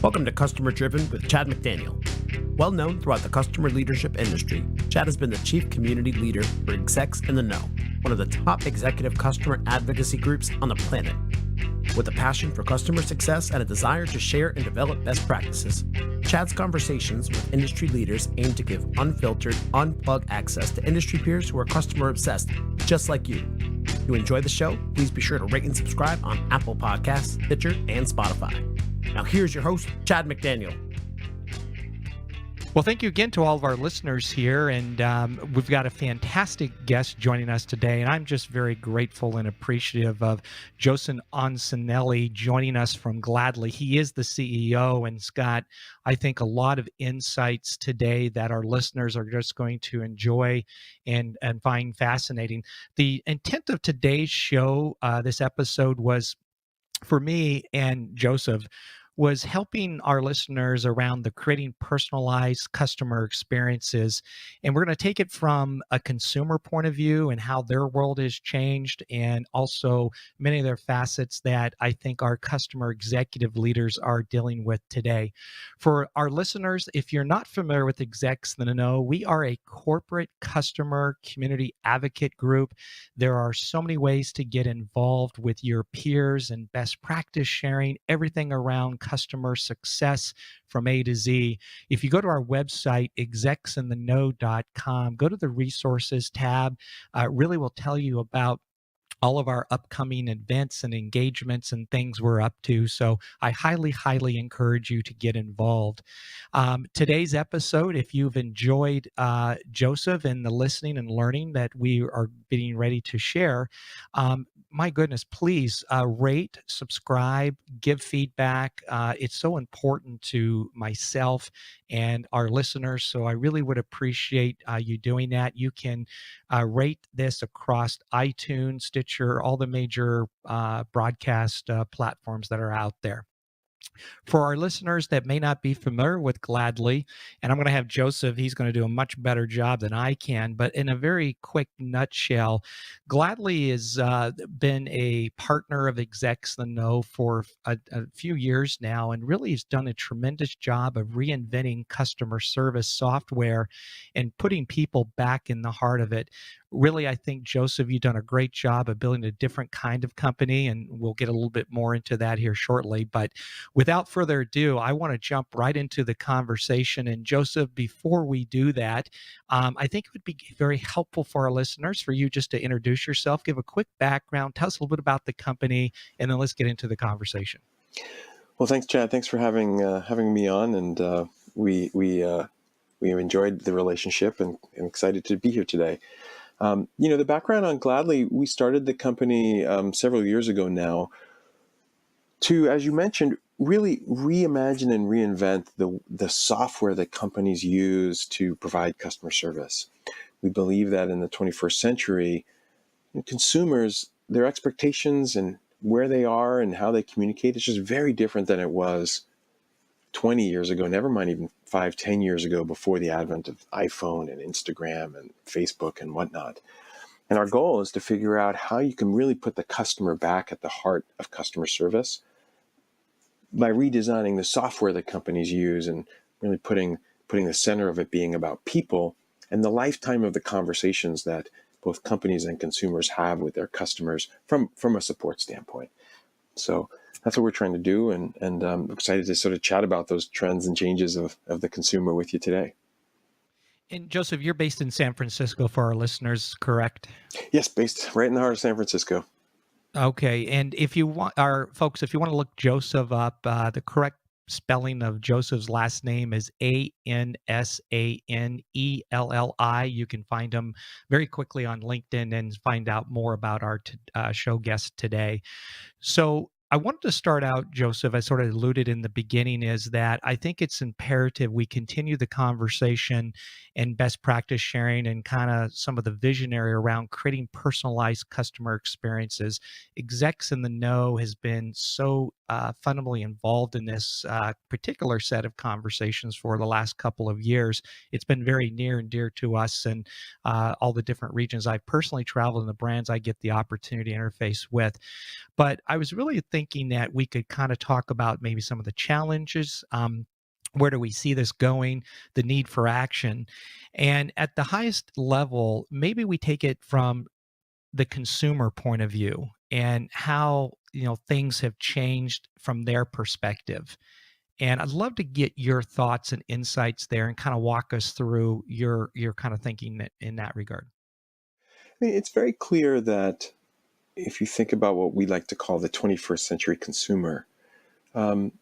Welcome to Customer Driven with Chad McDaniel. Well known throughout the customer leadership industry, Chad has been the chief community leader for Execs in the Know, one of the top executive customer advocacy groups on the planet. With a passion for customer success and a desire to share and develop best practices, Chad's conversations with industry leaders aim to give unfiltered, unplugged access to industry peers who are customer obsessed, just like you. If you enjoy the show, please be sure to rate and subscribe on Apple Podcasts, Stitcher, and Spotify. Now here's your host, Chad McDaniel. Well, thank you again to all of our listeners here, and we've got a fantastic guest joining us today, and I'm just very grateful and appreciative of Joseph Ansanelli joining us from Gladly. He is the CEO and's got, I think, a lot of insights today that our listeners are just going to enjoy and find fascinating. The intent of today's show, this episode, was for me and Joseph, was helping our listeners around the creating personalized customer experiences. And we're going to take it from a consumer point of view and how their world has changed, and also many of their facets that I think our customer executive leaders are dealing with today. For our listeners, if you're not familiar with Execs in the Know, we are a corporate customer community advocate group. There are so many ways to get involved with your peers and best practice sharing, everything around customer success from A to Z. If you go to our website, execsintheknow.com, go to the resources tab. It really will tell you about all of our upcoming events and engagements and things we're up to. So I highly, highly encourage you to get involved. Today's episode, if you've enjoyed Joseph and the listening and learning that we are getting ready to share, my goodness, please rate, subscribe, give feedback. It's so important to myself and our listeners. So I really would appreciate you doing that. You can rate this across iTunes, Stitcher, all the major broadcast platforms that are out there. For our listeners that may not be familiar with Gladly, and I'm going to have Joseph, he's going to do a much better job than I can, but in a very quick nutshell, Gladly has been a partner of Execs in the Know for a few years now, and really has done a tremendous job of reinventing customer service software and putting people back in the heart of it. Really, I think, Joseph, you've done a great job of building a different kind of company, and we'll get a little bit more into that here shortly. But without further ado, I want to jump right into the conversation. And Joseph, before we do that, I think it would be very helpful for our listeners for you just to introduce yourself, give a quick background, tell us a little bit about the company, and then let's get into the conversation. Well, thanks, Chad. Thanks for having me on, and we enjoyed the relationship and excited to be here today. The background on Gladly, we started the company several years ago now to, as you mentioned, really reimagine and reinvent the software that companies use to provide customer service. We believe that in the 21st century, consumers, their expectations and where they are and how they communicate is just very different than it was 20 years ago, never mind even 5-10 years ago, before the advent of iPhone and Instagram and Facebook and whatnot. And our goal is to figure out how you can really put the customer back at the heart of customer service by redesigning the software that companies use and really putting the center of it being about people and the lifetime of the conversations that both companies and consumers have with their customers from a support standpoint. So that's what we're trying to do, and I'm excited to sort of chat about those trends and changes of the consumer with you today. And Joseph, you're based in San Francisco for our listeners, correct? Yes, based right in the heart of San Francisco. Okay, and if you want, our folks, if you want to look Joseph up, the correct spelling of Joseph's last name is Ansanelli. You can find him very quickly on LinkedIn and find out more about our show guest today. So I wanted to start out, Joseph, I sort of alluded in the beginning, is that I think it's imperative we continue the conversation and best practice sharing and kind of some of the visionary around creating personalized customer experiences. Execs in the Know has been so fundamentally involved in this particular set of conversations for the last couple of years. It's been very near and dear to us, and all the different regions I've personally traveled and the brands I get the opportunity to interface with. But I was really thinking that we could kind of talk about maybe some of the challenges. Where do we see this going? The need for action. And at the highest level, maybe we take it from the consumer point of view and how things have changed from their perspective. And I'd love to get your thoughts and insights there and kind of walk us through your kind of thinking in that regard. I mean, it's very clear that if you think about what we like to call the 21st century consumer, um,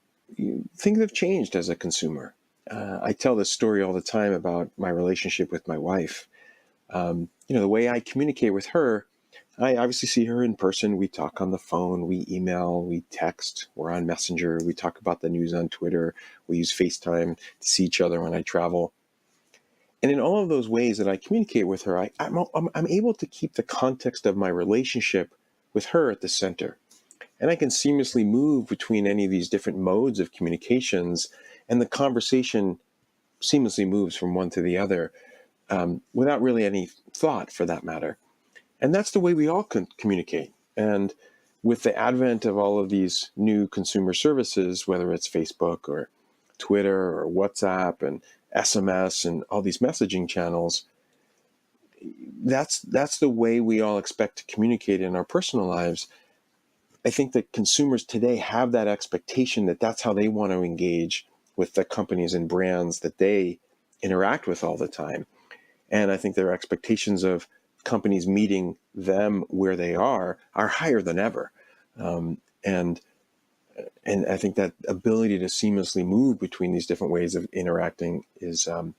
things have changed as a consumer. I tell this story all the time about my relationship with my wife. The way I communicate with her, I obviously see her in person. We talk on the phone, we email, we text, we're on Messenger, we talk about the news on Twitter, we use FaceTime to see each other when I travel. And in all of those ways that I communicate with her, I'm able to keep the context of my relationship with her at the center. And I can seamlessly move between any of these different modes of communications, and the conversation seamlessly moves from one to the other without really any thought for that matter. And that's the way we all can communicate. And with the advent of all of these new consumer services, whether it's Facebook or Twitter or WhatsApp and SMS and all these messaging channels, that's the way we all expect to communicate in our personal lives. I think that consumers today have that expectation that that's how they want to engage with the companies and brands that they interact with all the time. And I think their expectations of companies meeting them where they are higher than ever. And I think that ability to seamlessly move between these different ways of interacting is not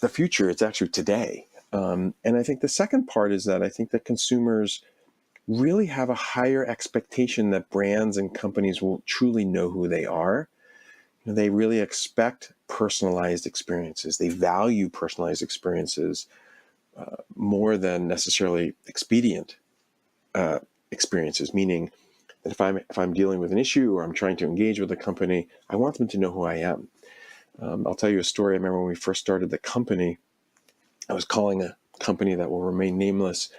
the future. It's actually today. And I think the second part is that I think that consumers really have a higher expectation that brands and companies will truly know who they are. They really expect personalized experiences. They value personalized experiences more than necessarily expedient experiences, meaning that if I'm dealing with an issue or I'm trying to engage with a company, I want them to know who I am. I'll tell you a story. I remember when we first started the company, I was calling a company that will remain nameless.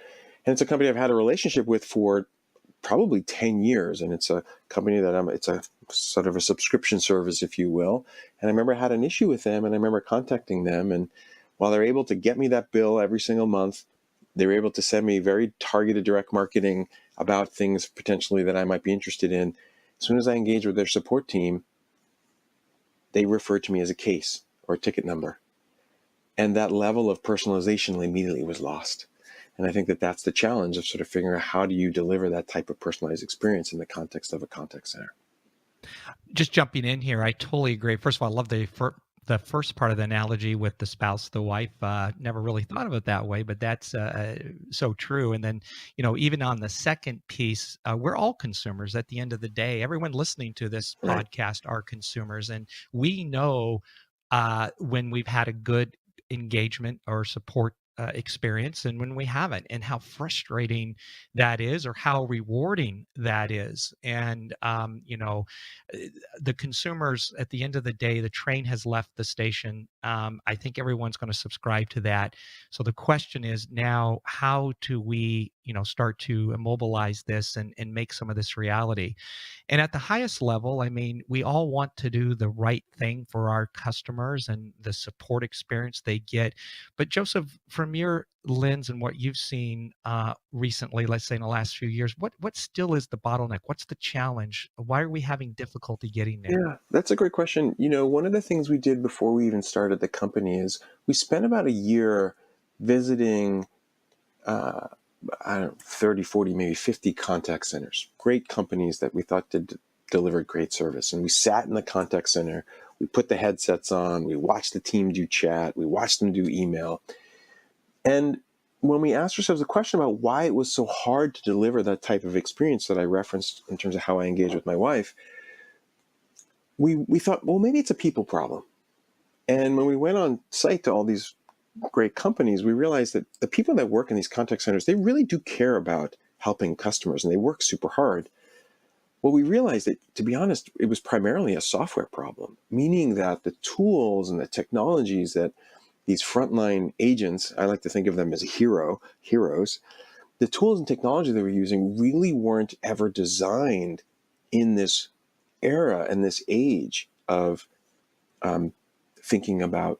And it's a company I've had a relationship with for probably 10 years. And it's a company that it's a sort of a subscription service, if you will. And I remember I had an issue with them, and I remember contacting them. And while they're able to get me that bill every single month, they were able to send me very targeted direct marketing about things potentially that I might be interested in. As soon as I engaged with their support team, they referred to me as a case or a ticket number. And that level of personalization immediately was lost. And I think that that's the challenge of sort of figuring out how do you deliver that type of personalized experience in the context of a contact center. Just jumping in here, I totally agree. First of all, I love the first part of the analogy with the spouse, the wife. Never really thought of it that way, but that's so true. And then, even on the second piece, we're all consumers at the end of the day. Everyone listening to this Right. podcast are consumers, and we know when we've had a good engagement or support experience and when we haven't, and how frustrating that is or how rewarding that is. And uh, the consumers, at the end of the day, the train has left the station. I think everyone's going to subscribe to that. So the question is now, how do we start to immobilize this and make some of this reality? And at the highest level, I mean, we all want to do the right thing for our customers and the support experience they get. But Joseph, from your lens and what you've seen recently, let's say in the last few years, what still is the bottleneck? What's the challenge? Why are we having difficulty getting there? Yeah, that's a great question. One of the things we did before we even started the company is we spent about a year visiting, uh, I don't know, 30, 40, maybe 50 contact centers, great companies that we thought delivered great service. And we sat in the contact center, we put the headsets on, we watched the team do chat, we watched them do email. And when we asked ourselves the question about why it was so hard to deliver that type of experience that I referenced in terms of how I engage with my wife, we thought, well, maybe it's a people problem. And when we went on site to all these great companies, we realized that the people that work in these contact centers, they really do care about helping customers, and they work super hard. Well, we realized that, to be honest, it was primarily a software problem, meaning that the tools and the technologies that these frontline agents, I like to think of them as heroes, the tools and technology they were using really weren't ever designed in this era and this age of thinking about,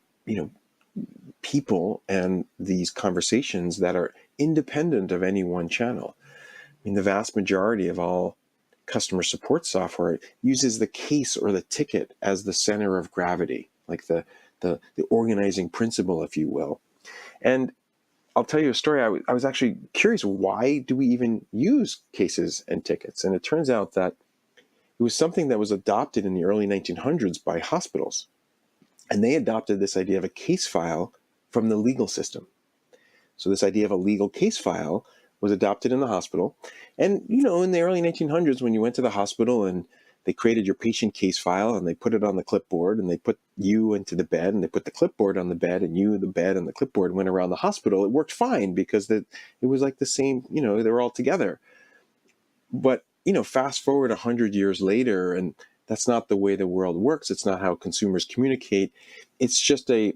people and these conversations that are independent of any one channel. I mean, the vast majority of all customer support software uses the case or the ticket as the center of gravity, like the organizing principle, if you will. And I'll tell you a story. I was actually curious, why do we even use cases and tickets? And it turns out that it was something that was adopted in the early 1900s by hospitals. And they adopted this idea of a case file from the legal system. So this idea of a legal case file was adopted in the hospital. And, in the early 1900s, when you went to the hospital and they created your patient case file and they put it on the clipboard and they put you into the bed and they put the clipboard on the bed and you, the bed and the clipboard went around the hospital, it worked fine because it was like the same, they were all together. But, fast forward 100 years later, and that's not the way the world works. It's not how consumers communicate. It's just a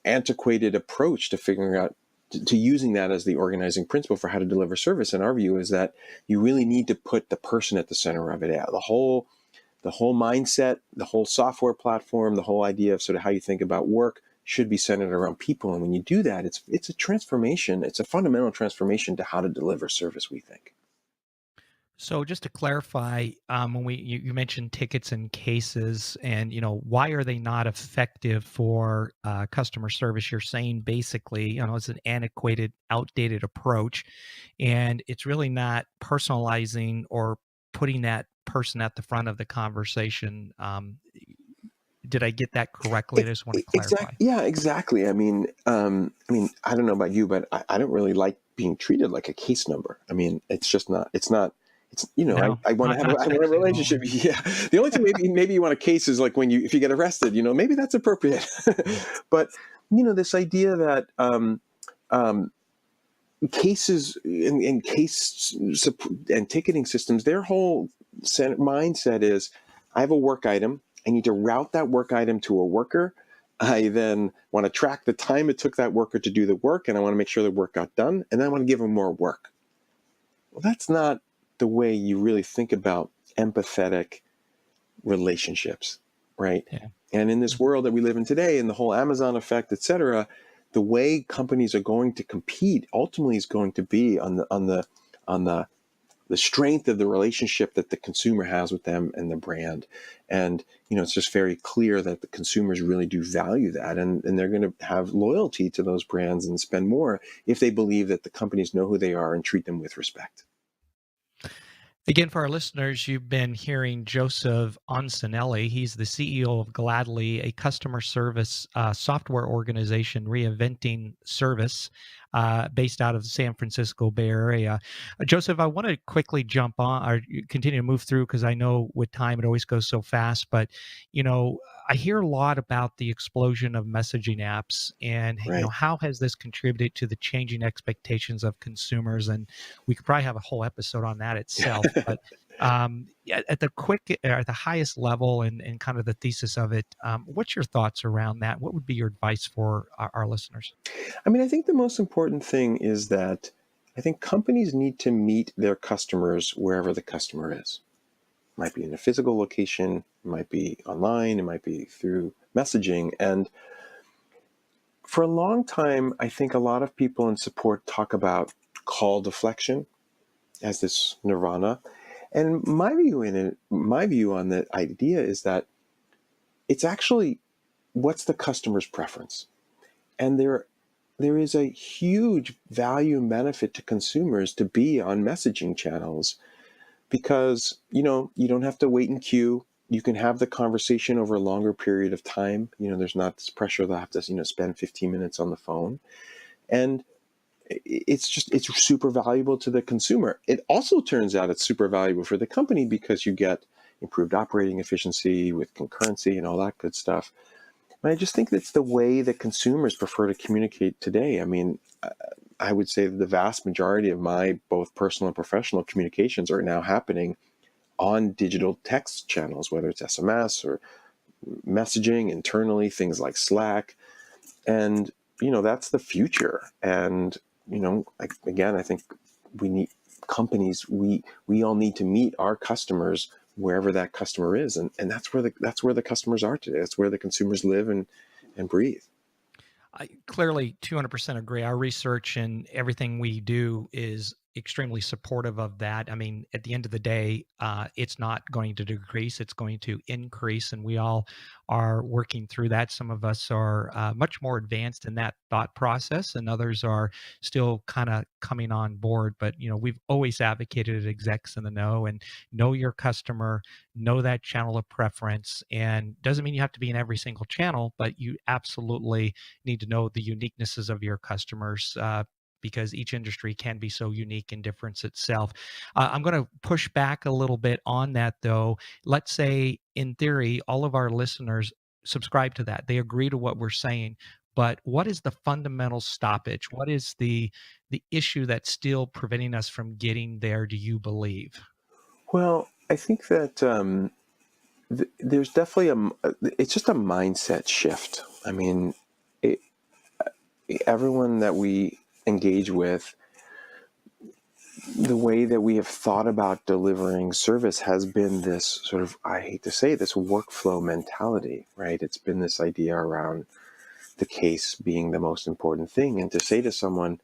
antiquated approach to figuring out, to using that as the organizing principle for how to deliver service. And our view is that you really need to put the person at the center of it. The whole mindset, the whole software platform, the whole idea of sort of how you think about work should be centered around people. And when you do that, it's a transformation. It's a fundamental transformation to how to deliver service, we think. So just to clarify, when you mentioned tickets and cases, and why are they not effective for customer service? You're saying basically, it's an antiquated, outdated approach, and it's really not personalizing or putting that person at the front of the conversation. Did I get that correctly? I just want to clarify. Yeah, exactly. I mean, I don't know about you, but I don't really like being treated like a case number. I mean, it's just not. It's not. It's No, I want to have not I want a sexy at all. relationship. Yeah. The only thing maybe you want a case is like if you get arrested. Maybe that's appropriate. But this idea that cases and and ticketing systems, their whole mindset is, I have a work item. I need to route that work item to a worker. I then want to track the time it took that worker to do the work, and I want to make sure the work got done, and then I want to give them more work. Well, that's not the way you really think about empathetic relationships, right? Yeah. And in this world that we live in today, and the whole Amazon effect, et cetera, the way companies are going to compete ultimately is going to be on the strength of the relationship that the consumer has with them and the brand. And it's just very clear that the consumers really do value that, and they're going to have loyalty to those brands and spend more if they believe that the companies know who they are and treat them with respect. Again, for our listeners, you've been hearing Joseph Ansanelli. He's the CEO of Gladly, a customer service software organization reinventing service based out of the San Francisco Bay Area. Joseph, I want to quickly jump on or continue to move through because I know with time it always goes so fast. But, I hear a lot about the explosion of messaging apps and, Right. How has this contributed to the changing expectations of consumers? And we could probably have a whole episode on that itself. But at the highest level and kind of the thesis of it, what's your thoughts around that? What would be your advice for our listeners? I mean, I think the most important thing is that I think companies need to meet their customers wherever the customer is. It might be in a physical location, it might be online, it might be through messaging. And for a long time, I think a lot of people in support talk about call deflection as this nirvana. And my view on the idea is that it's actually, what's the customer's preference? And there is a huge value and benefit to consumers to be on messaging channels because, you don't have to wait in queue. You can have the conversation over a longer period of time. There's not this pressure to have to, spend 15 minutes on the phone. And it's super valuable to the consumer. It also turns out it's super valuable for the company because you get improved operating efficiency with concurrency and all that good stuff. And I just think that's the way that consumers prefer to communicate today. I mean, I would say that the vast majority of my both personal and professional communications are now happening on digital text channels, whether it's SMS or messaging internally, things like Slack. And, that's the future. And, again, I think we need companies, we all need to meet our customers wherever that customer is. And that's where the customers are today. That's where the consumers live and breathe. I clearly 200% agree. Our research and everything we do is extremely supportive of that. I mean, at the end of the day, it's not going to decrease, it's going to increase. And we all are working through that. Some of us are much more advanced in that thought process, and others are still kind of coming on board. But, we've always advocated at Execs in the Know and know your customer, know that channel of preference. And doesn't mean you have to be in every single channel, but you absolutely need to know the uniquenesses of your customers, because each industry can be so unique and difference itself. I'm going to push back a little bit on that, though. Let's say, in theory, all of our listeners subscribe to that. They agree to what we're saying. But what is the fundamental stoppage? What is the issue that's still preventing us from getting there, do you believe? Well, I think that there's definitely it's just a mindset shift. I mean, it, everyone that we engage with, the way that we have thought about delivering service has been this sort of, I hate to say, this workflow mentality, right? It's been this idea around the case being the most important thing. And to say to someone,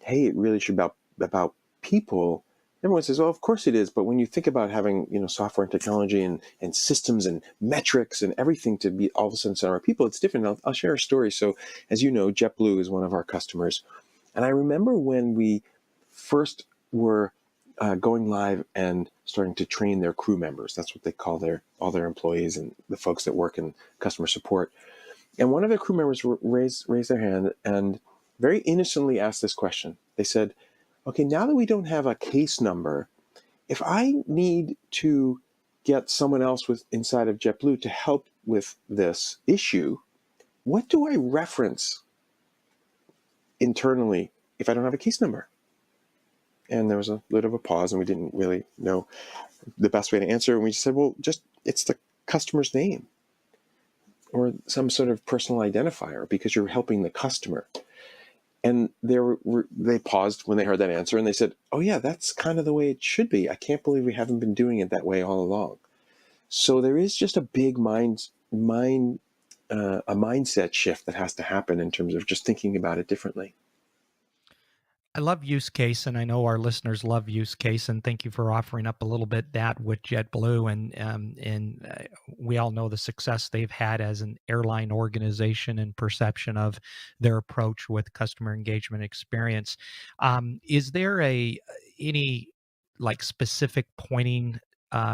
hey, it really should be about people, everyone says, well, of course it is. But when you think about having, software and technology and systems and metrics and everything to be all of a sudden center of people, it's different. I'll share a story. So as you know, JetBlue is one of our customers. And I remember when we first were going live and starting to train their crew members. That's what they call all their employees and the folks that work in customer support. And one of their crew members raised their hand and very innocently asked this question. They said, okay, now that we don't have a case number, if I need to get someone else inside of JetBlue to help with this issue, what do I reference internally if I don't have a case number? And there was a little of a pause, and we didn't really know the best way to answer. And we just said, well, it's the customer's name or some sort of personal identifier because you're helping the customer. And they paused when they heard that answer, and they said, oh yeah, that's kind of the way it should be. I can't believe we haven't been doing it that way all along. So there is just a big a mindset shift that has to happen in terms of just thinking about it differently. I love use case, and I know our listeners love use case. And thank you for offering up a little bit that with JetBlue, and we all know the success they've had as an airline organization and perception of their approach with customer engagement experience. Is there any like specific pointing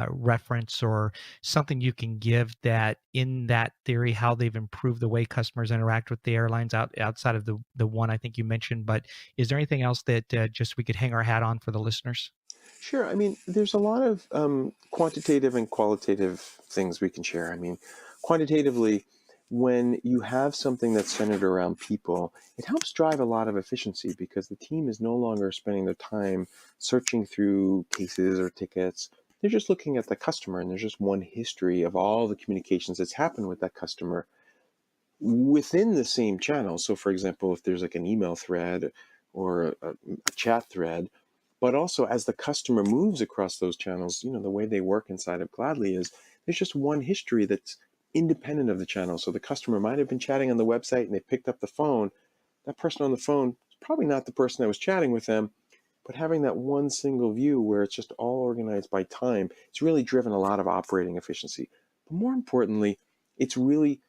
reference or something you can give that in that theory how they've improved the way customers interact with the airlines outside of the one I think you mentioned? But is there anything else that just we could hang our hat on for the listeners? Sure. I mean, there's a lot of quantitative and qualitative things we can share. I mean, quantitatively, when you have something that's centered around people, it helps drive a lot of efficiency because the team is no longer spending their time searching through cases or tickets. They're just looking at the customer, and there's just one history of all the communications that's happened with that customer within the same channel. So, for example, if there's like an email thread or a chat thread, but also as the customer moves across those channels, the way they work inside of Gladly is there's just one history that's independent of the channel. So the customer might have been chatting on the website and they picked up the phone. That person on the phone is probably not the person that was chatting with them, but having that one single view where it's just all organized by time, it's really driven a lot of operating efficiency. But more importantly, it's really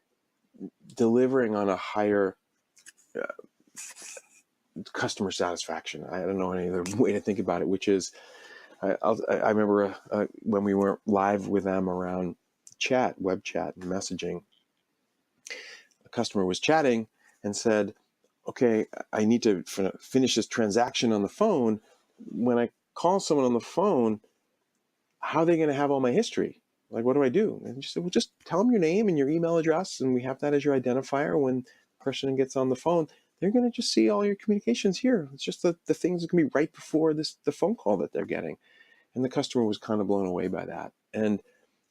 delivering on a higher customer satisfaction. I don't know any other way to think about it, which is, I remember when we were live with them around chat, web chat and messaging, a customer was chatting and said, okay, I need to finish this transaction on the phone. When I call someone on the phone, how are they going to have all my history? Like, what do I do? And she said, well, just tell them your name and your email address, and we have that as your identifier. When the person gets on the phone, they're going to just see all your communications here. It's just the things that can be right before the phone call that they're getting. And the customer was kind of blown away by that. And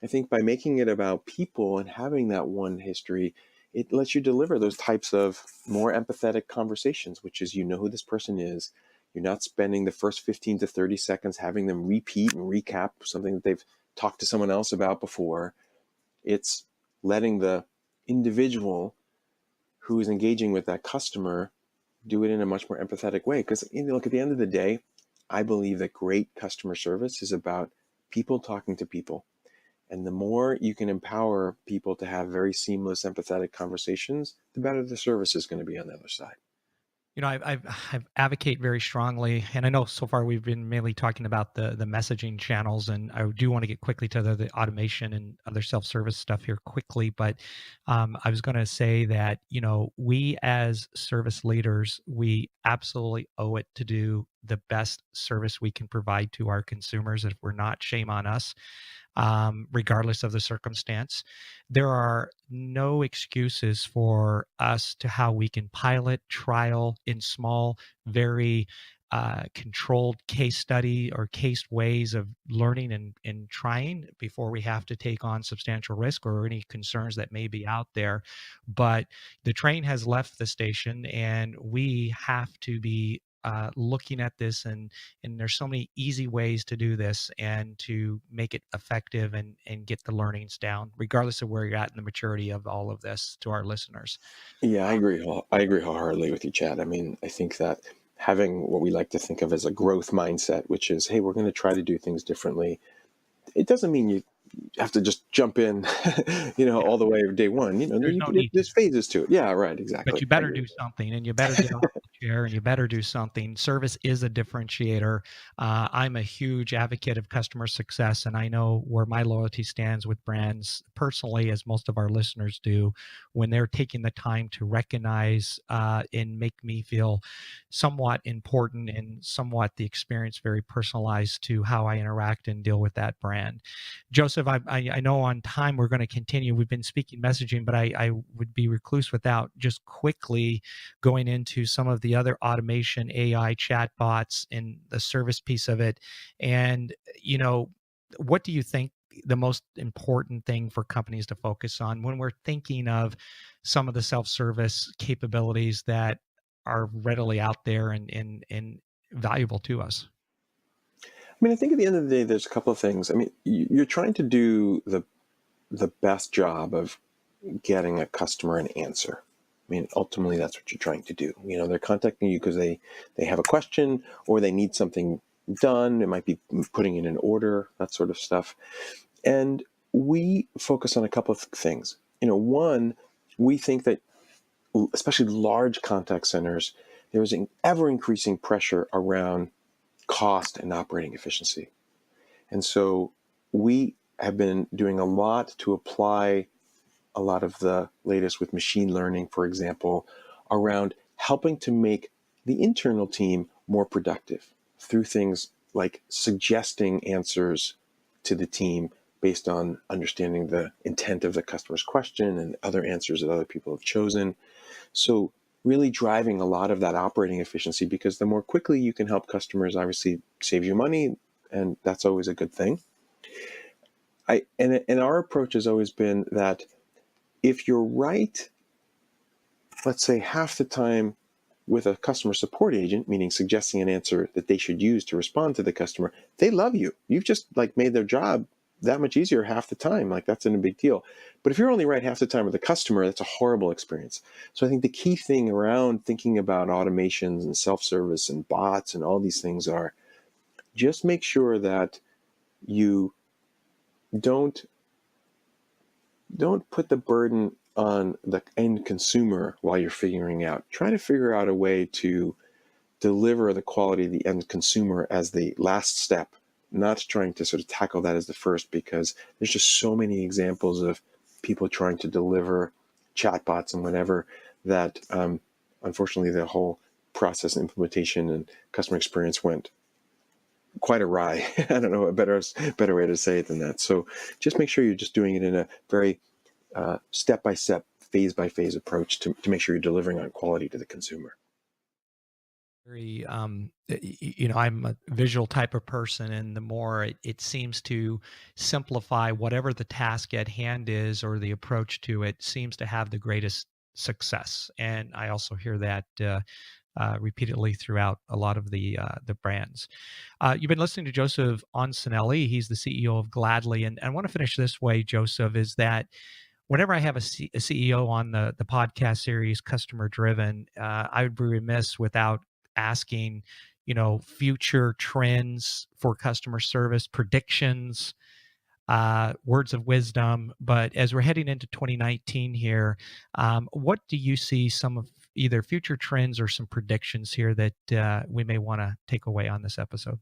I think by making it about people and having that one history, it lets you deliver those types of more empathetic conversations, which is, you know who this person is. You're not spending the first 15 to 30 seconds having them repeat and recap something that they've talked to someone else about before. It's letting the individual who is engaging with that customer do it in a much more empathetic way. Because, look, at the end of the day, I believe that great customer service is about people talking to people. And the more you can empower people to have very seamless, empathetic conversations, the better the service is going to be on the other side. I advocate very strongly, and I know so far we've been mainly talking about the messaging channels, and I do want to get quickly to the automation and other self-service stuff here quickly. But I was going to say that we as service leaders, we absolutely owe it to do the best service we can provide to our consumers. If we're not, shame on us. Regardless of the circumstance. There are no excuses for us to how we can pilot, trial in small, very controlled case study or case ways of learning and trying before we have to take on substantial risk or any concerns that may be out there. But the train has left the station, and we have to be looking at this, and there's so many easy ways to do this and to make it effective and get the learnings down, regardless of where you're at in the maturity of all of this, to our listeners. Yeah, I agree. I agree wholeheartedly with you, Chad. I mean, I think that having what we like to think of as a growth mindset, which is, hey, we're going to try to do things differently. It doesn't mean you have to just jump in, all the way day one. There's no need to. There's phases to it. Yeah, right, exactly. But you better do something, and you better get off the chair, and you better do something. Service is a differentiator. I'm a huge advocate of customer success, and I know where my loyalty stands with brands personally, as most of our listeners do, when they're taking the time to recognize and make me feel somewhat important and somewhat the experience very personalized to how I interact and deal with that brand. Joseph, I know on time we're going to continue. We've been speaking messaging, but I would be recluse without just quickly going into some of the other automation, AI, chatbots, and the service piece of it. And, what do you think the most important thing for companies to focus on when we're thinking of some of the self-service capabilities that are readily out there and valuable to us? I mean, I think at the end of the day, there's a couple of things. I mean, you're trying to do the best job of getting a customer an answer. I mean, ultimately, that's what you're trying to do. They're contacting you because they have a question or they need something done. It might be putting in an order, that sort of stuff. And we focus on a couple of things. One, we think that especially large contact centers, there is an ever increasing pressure around cost and operating efficiency. And so we have been doing a lot to apply a lot of the latest with machine learning, for example, around helping to make the internal team more productive through things like suggesting answers to the team based on understanding the intent of the customer's question and other answers that other people have chosen. So really driving a lot of that operating efficiency, because the more quickly you can help customers, obviously save you money, and that's always a good thing. And our approach has always been that if you're right, let's say half the time with a customer support agent, meaning suggesting an answer that they should use to respond to the customer, they love you. You've just made their job that much easier half the time. That's not a big deal. But if you're only right half the time with the customer, that's a horrible experience. So I think the key thing around thinking about automations and self-service and bots and all these things are just make sure that you don't put the burden on the end consumer while you're figuring out. Try to figure out a way to deliver the quality of the end consumer as the last step, not trying to sort of tackle that as the first, because there's just so many examples of people trying to deliver chatbots and whatever that unfortunately the whole process and implementation and customer experience went quite awry. I don't know a better way to say it than that. So just make sure you're just doing it in a very step-by-step phase by phase approach to make sure you're delivering on quality to the consumer. Very, I'm a visual type of person, and the more it seems to simplify whatever the task at hand is or the approach to it seems to have the greatest success. And I also hear that repeatedly throughout a lot of the brands. You've been listening to Joseph Ansanelli. He's the CEO of Gladly, and I want to finish this way, Joseph, is that whenever I have a CEO on the podcast series, Customer Driven, I would be remiss without asking, future trends for customer service, predictions, words of wisdom. But as we're heading into 2019 here, what do you see some of either future trends or some predictions here that we may want to take away on this episode?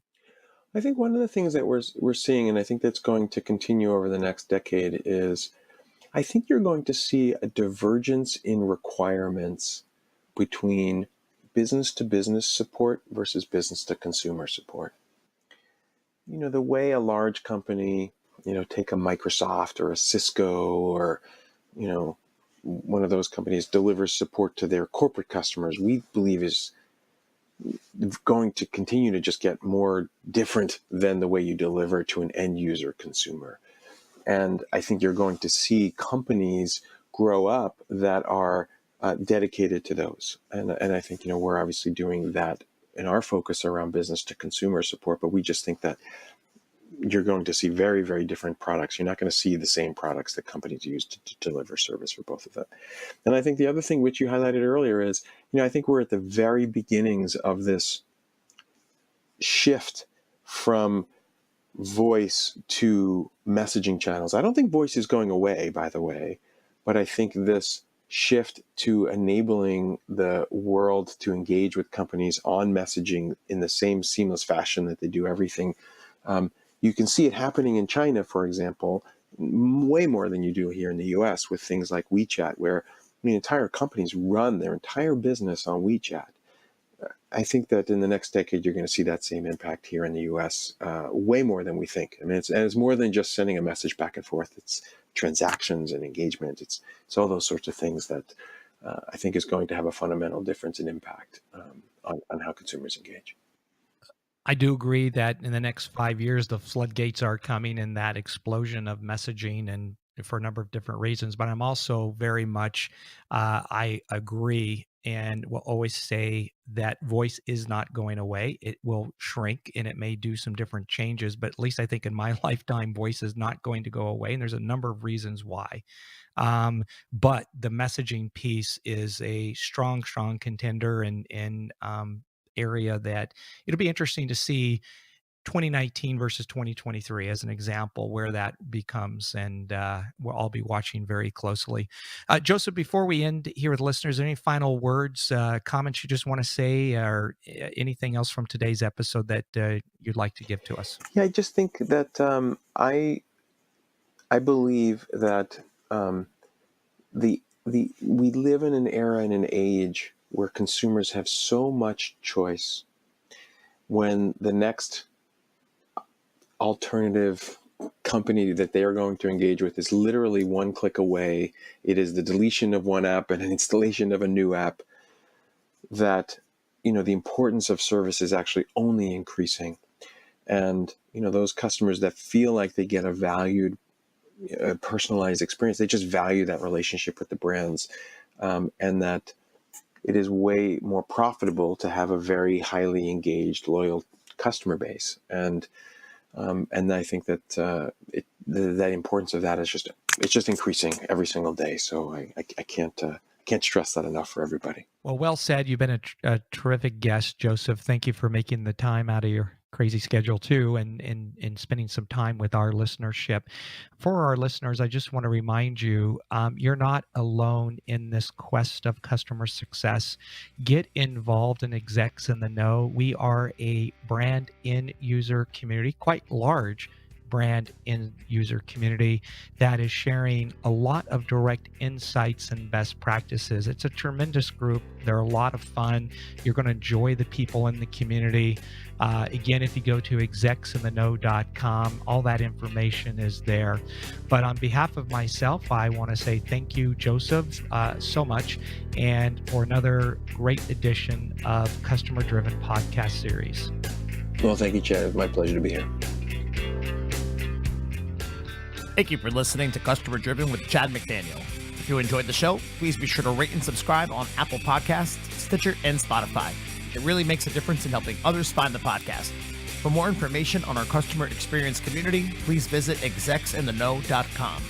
I think one of the things that we're seeing, and I think that's going to continue over the next decade, is I think you're going to see a divergence in requirements between business to business support versus business to consumer support. The way a large company, take a Microsoft or a Cisco or, one of those companies delivers support to their corporate customers, we believe is going to continue to just get more different than the way you deliver to an end user consumer. And I think you're going to see companies grow up that are dedicated to those. And I think, we're obviously doing that in our focus around business to consumer support, but we just think that you're going to see very, very different products. You're not going to see the same products that companies use to deliver service for both of them. And I think the other thing which you highlighted earlier is, I think we're at the very beginnings of this shift from voice to messaging channels. I don't think voice is going away, by the way, but I think this shift to enabling the world to engage with companies on messaging in the same seamless fashion that they do everything. You can see it happening in China, for example, way more than you do here in the US with things like WeChat, where entire companies run their entire business on WeChat. I think that in the next decade, you're going to see that same impact here in the US way more than we think. I mean, it's more than just sending a message back and forth. It's transactions and engagement. It's all those sorts of things that I think is going to have a fundamental difference in impact on how consumers engage. I do agree that in the next 5 years, the floodgates are coming and that explosion of messaging, and for a number of different reasons. But I'm also very much, I agree and will always say that voice is not going away. It will shrink and it may do some different changes, but at least I think in my lifetime, voice is not going to go away. And there's a number of reasons why. But the messaging piece is a strong contender and area that it'll be interesting to see 2019 versus 2023 as an example where that becomes, and we'll all be watching very closely. Joseph, before we end here with listeners, any final words, comments you just want to say, or anything else from today's episode that you'd like to give to us? Yeah, I just think that I believe that we live in an era and an age where consumers have so much choice. When the next alternative company that they are going to engage with is literally one click away, it is the deletion of one app and an installation of a new app, that the importance of service is actually only increasing. And those customers that feel like they get a valued, personalized experience, they just value that relationship with the brands, and that it is way more profitable to have a very highly engaged, loyal customer base. And I think that that importance of that is just increasing every single day. So I can't stress that enough for everybody. Well said. You've been a terrific guest, Joseph. Thank you for making the time out of your crazy schedule too, and spending some time with our listenership. For our listeners, I just want to remind you, you're not alone in this quest of customer success. Get involved in Execs in the Know. We are a brand end user community, quite large brand end user community that is sharing a lot of direct insights and best practices. It's a tremendous group. They're a lot of fun. You're going to enjoy the people in the community. Again, if you go to execsintheknow.com, all that information is there. But on behalf of myself, I want to say thank you, Joseph, so much, and for another great edition of Customer Driven Podcast Series. Well, thank you, Chad. It's my pleasure to be here. Thank you for listening to Customer Driven with Chad McDaniel. If you enjoyed the show, please be sure to rate and subscribe on Apple Podcasts, Stitcher, and Spotify. It really makes a difference in helping others find the podcast. For more information on our customer experience community, please visit execsintheknow.com.